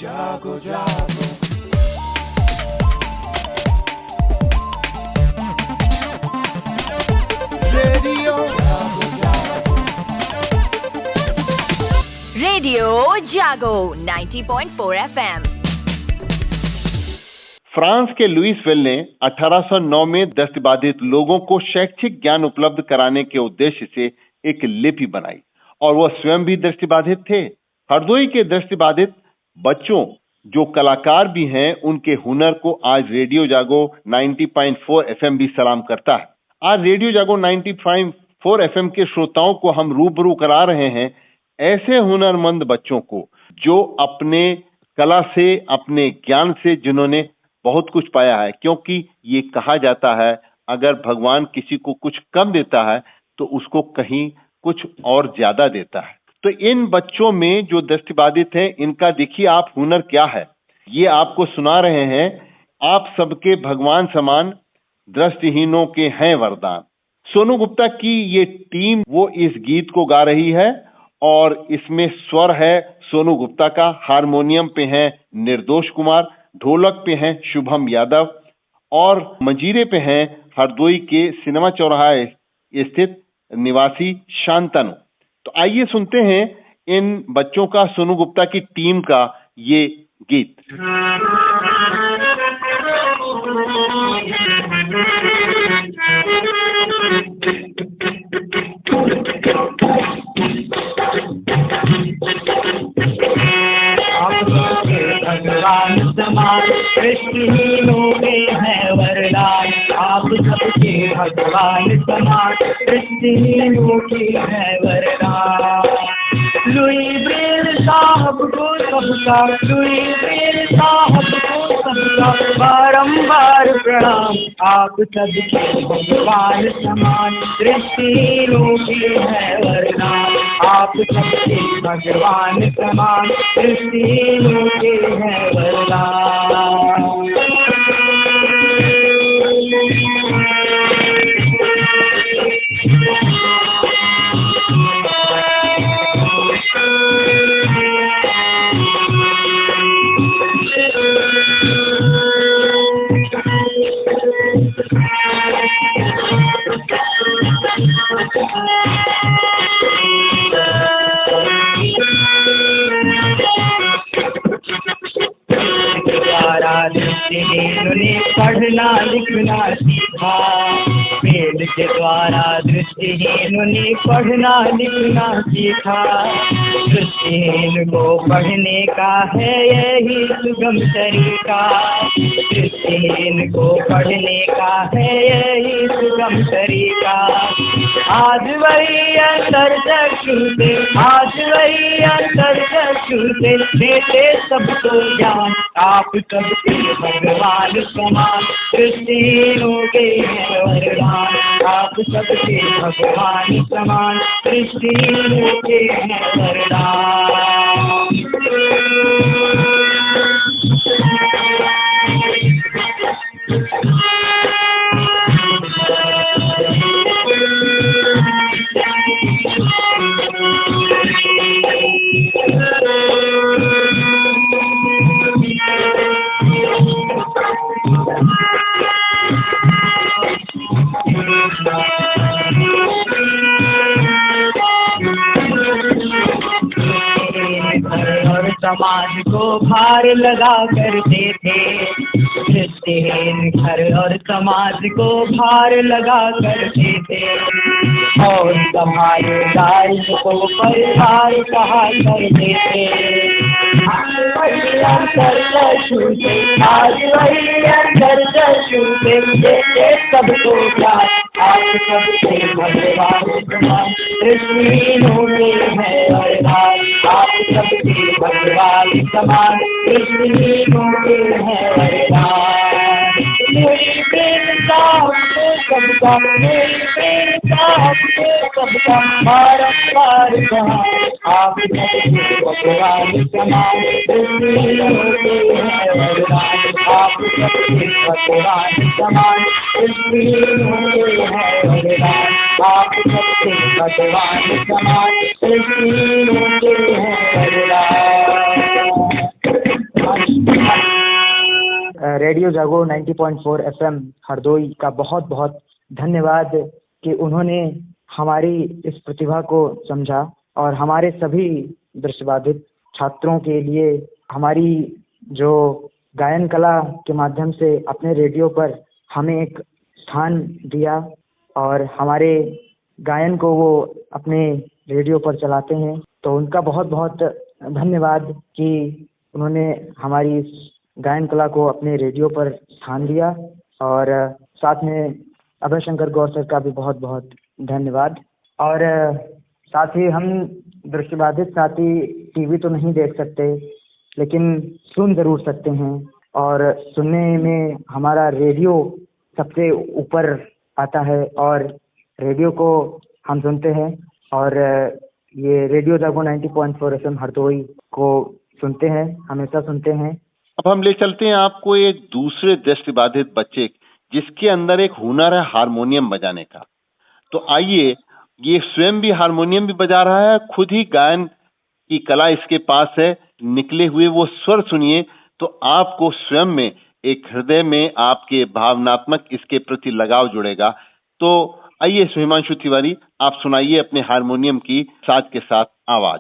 जागो जागो रेडियो जागो जागो रेडियो जागो 90.4 FM। फ्रांस के लुईस विल ने 1809 में दृष्टिबाधित लोगों को शैक्षिक ज्ञान उपलब्ध कराने के उद्देश्य से एक लिपि बनाई और वह स्वयं भी दृष्टिबाधित थे। हरदोई के दृष्टिबाधित बच्चों जो कलाकार भी हैं, उनके हुनर को आज रेडियो जागो 90.4 FM भी सलाम करता है। आज रेडियो जागो 90.4 FM के श्रोताओं को हम रूबरू करा रहे हैं ऐसे हुनरमंद बच्चों को जो अपने कला से, अपने ज्ञान से जिन्होंने बहुत कुछ पाया है, क्योंकि ये कहा जाता है अगर भगवान किसी को कुछ कम देता है तो उसको कहीं कुछ और ज्यादा देता है। तो इन बच्चों में जो दृष्टिबाधित हैं, इनका देखिए आप हुनर क्या है, ये आपको सुना रहे हैं। आप सबके भगवान समान दृष्टिहीनों के हैं वरदान। सोनू गुप्ता की ये टीम वो इस गीत को गा रही है और इसमें स्वर है सोनू गुप्ता का, हारमोनियम पे है निर्दोष कुमार, ढोलक पे हैं शुभम यादव और मंजीरे पे हैं हरदोई के सिनेमा चौराहा स्थित निवासी शांतनु। तो आइए सुनते हैं इन बच्चों का, सोनू गुप्ता की टीम का ये गीत। भगवान समान दृष्टिहीनों के हैं वरदान। आप सबके भगवान समान दृष्टिहीनों के हैं वरदान। लुई ब्रेल साहब को सबका, लुई ब्रेल साहब को सबका बारंबार प्रणाम। आप सबके भगवान समान दृष्टिहीनों के हैं वरदान। आप सबके भगवान समान दृष्टिहीनों के हैं वरदान। दृष्टिहीन पढ़ना लिखना सीखा, वेद के द्वारा दृष्टिहीन ने पढ़ना लिखना सीखा। दृष्टिहीन को पढ़ने का है यही सुगम तरीका, दृष्टिहीन को पढ़ने का है यही सुगम तरीका। आज वही अंतर चक्षु से, आज वही अंतर चक्षु से देते सबको ज्ञान। आप सबके भगवान समान दृष्टिहीनों के हैं वरदान। आप सबके भगवान समान दृष्टिहीनों के हैं वरदान। समाज को भार लगा करते थे, दृष्टिहीन घर और समाज को भार लगा करते थे। और तुम्हारे दायित्व को परिवार कहा करते थे। आज वही अंतर छूटे देते सबको प्यार। आप सबके भगवान समान दृष्टिहीनों के हैं वरदान। आप सबके भगवान समान दृष्टिहीनों के हैं वरदान। मेरी प्रेम साहब को सबका, मेरी प्रेम साहब को सबका बारंबार कहा। आप सबके भगवान समान दृष्टिहीनों के हैं वरदान। आप सबके भगवान समान दृष्टिहीनों के हैं वरदान। आप सबके भगवान समान दृष्टिहीनों के हैं वरदान। रेडियो जागो 90.4 एफएम हरदोई का बहुत बहुत धन्यवाद कि उन्होंने हमारी इस प्रतिभा को समझा और हमारे सभी दृष्टिबाधित छात्रों के लिए हमारी जो गायन कला के माध्यम से अपने रेडियो पर हमें एक स्थान दिया और हमारे गायन को वो अपने रेडियो पर चलाते हैं। तो उनका बहुत बहुत धन्यवाद कि उन्होंने हमारी इस गायन कला को अपने रेडियो पर स्थान दिया। और साथ में अभय शंकर गौर सर का भी बहुत बहुत धन्यवाद। और साथ ही हम दृष्टिबाधित साथी टीवी तो नहीं देख सकते लेकिन सुन ज़रूर सकते हैं और सुनने में हमारा रेडियो सबसे ऊपर आता है और रेडियो को हम सुनते हैं और ये रेडियो जागो 90.4 एफएम हरदोई को सुनते हैं, हमेशा सुनते हैं। अब हम ले चलते हैं आपको एक दूसरे दृष्टिबाधित बच्चे जिसके अंदर एक हुनर है हारमोनियम बजाने का। तो आइए, ये स्वयं भी हारमोनियम भी बजा रहा है, खुद ही गायन की कला इसके पास है, निकले हुए वो स्वर सुनिए तो आपको स्वयं में एक हृदय में आपके भावनात्मक इसके प्रति लगाव जुड़ेगा। तो आइए हिमांशु तिवारी, आप सुनाइए अपने हारमोनियम की साज के साथ आवाज।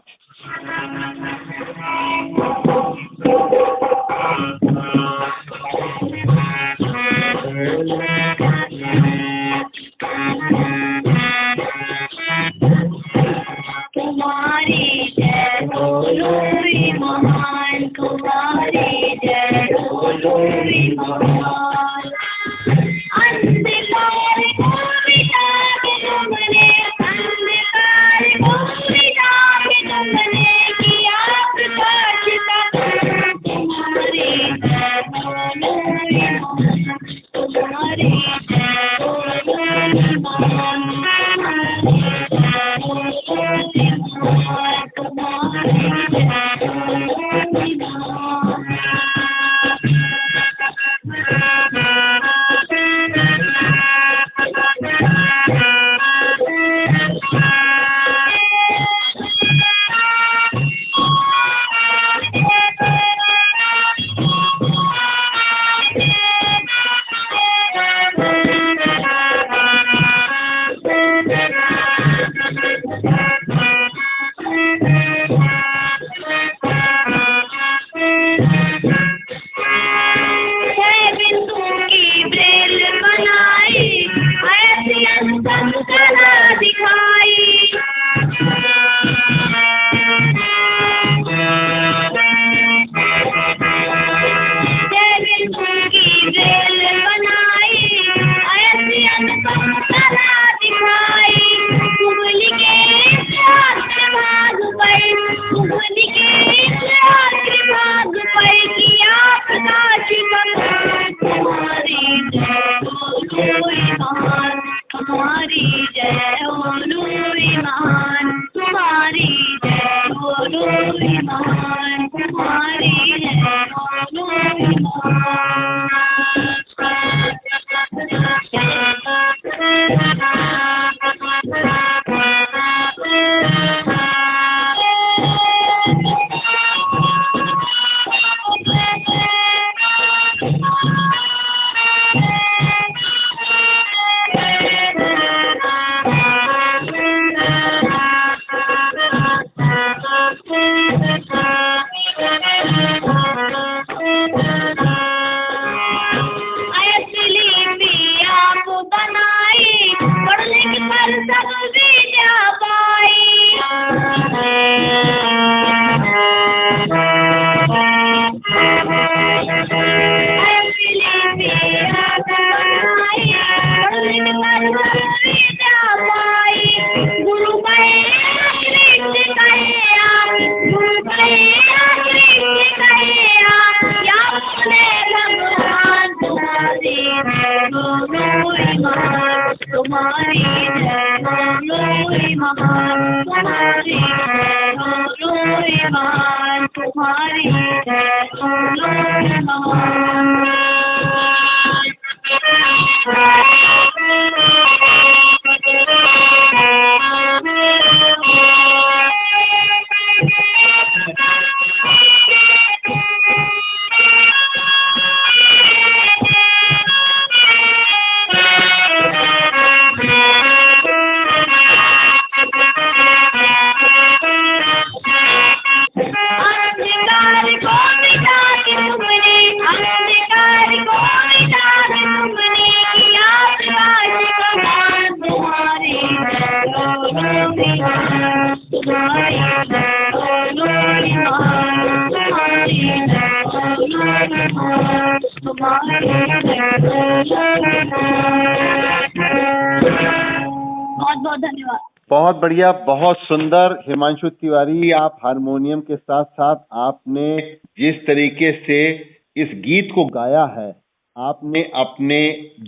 तुम्हारी जय बोलोरी महान, तुम्हारी जय बोलोरी महान। अंधकार को मिटा के तुमने, अंधकार को मिटा के तुमने किया प्रकाशिता। तुम्हारी जय बोलोरी महान, तुम्हारी जय बोलोरी महान। बहुत बहुत धन्यवाद। बहुत बढ़िया, बहुत सुंदर। हिमांशु तिवारी, आप हारमोनियम के साथ साथ आपने जिस तरीके से इस गीत को गाया है, आपने अपने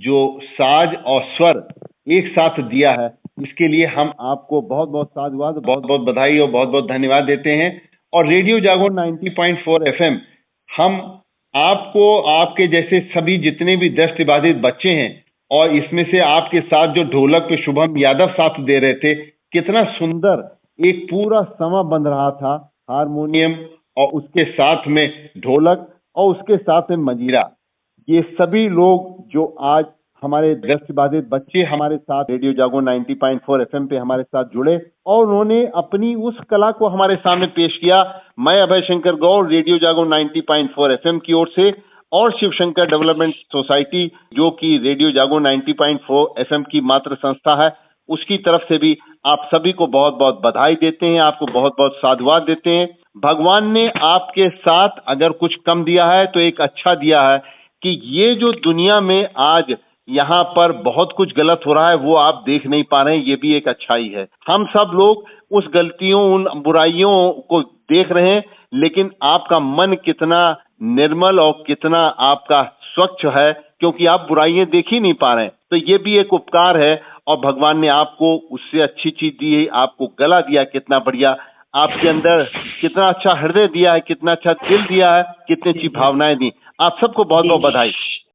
जो साज और स्वर एक साथ दिया है, इसके लिए हम आपको बहुत बहुत साधुवाद, बहुत बहुत बधाई और बहुत बहुत धन्यवाद देते हैं। और रेडियो जागरण 90.4 FM हम आपको, आपके जैसे सभी जितने भी दृष्टिबाधित बच्चे हैं, और इसमें से आपके साथ जो ढोलक पे शुभम यादव साथ दे रहे थे, कितना सुंदर एक पूरा समा बन रहा था, हारमोनियम और उसके साथ में ढोलक और उसके साथ में मंजीरा। ये सभी लोग जो आज हमारे दृष्टिबाधित बच्चे हमारे साथ रेडियो जागरण 90.4 FM पे हमारे साथ जुड़े और उन्होंने अपनी उस कला को हमारे सामने पेश किया। मैं अभय शंकर गौड़, रेडियो जागरण 90.4 FM की ओर से और शिव शंकर डेवलपमेंट सोसाइटी, जो कि रेडियो जागरण 90.4 FM की मात्र संस्था है, उसकी तरफ से भी आप सभी को बहुत बहुत बधाई देते हैं, आपको बहुत बहुत साधुवाद देते हैं। भगवान ने आपके साथ अगर कुछ कम दिया है तो एक अच्छा दिया है कि ये जो दुनिया में आज यहाँ पर बहुत कुछ गलत हो रहा है वो आप देख नहीं पा रहे हैं, ये भी एक अच्छाई है। हम सब लोग उस गलतियों, उन बुराइयों को देख रहे हैं, लेकिन आपका मन कितना निर्मल और कितना आपका स्वच्छ है, क्योंकि आप बुराइयां देख ही नहीं पा रहे हैं। तो ये भी एक उपकार है और भगवान ने आपको उससे अच्छी चीज दी है, आपको गला दिया, कितना बढ़िया, आपके अंदर कितना अच्छा हृदय दिया है, कितना अच्छा दिल दिया है, कितनी अच्छी भावनाएं दी। आप सबको बहुत बहुत बधाई।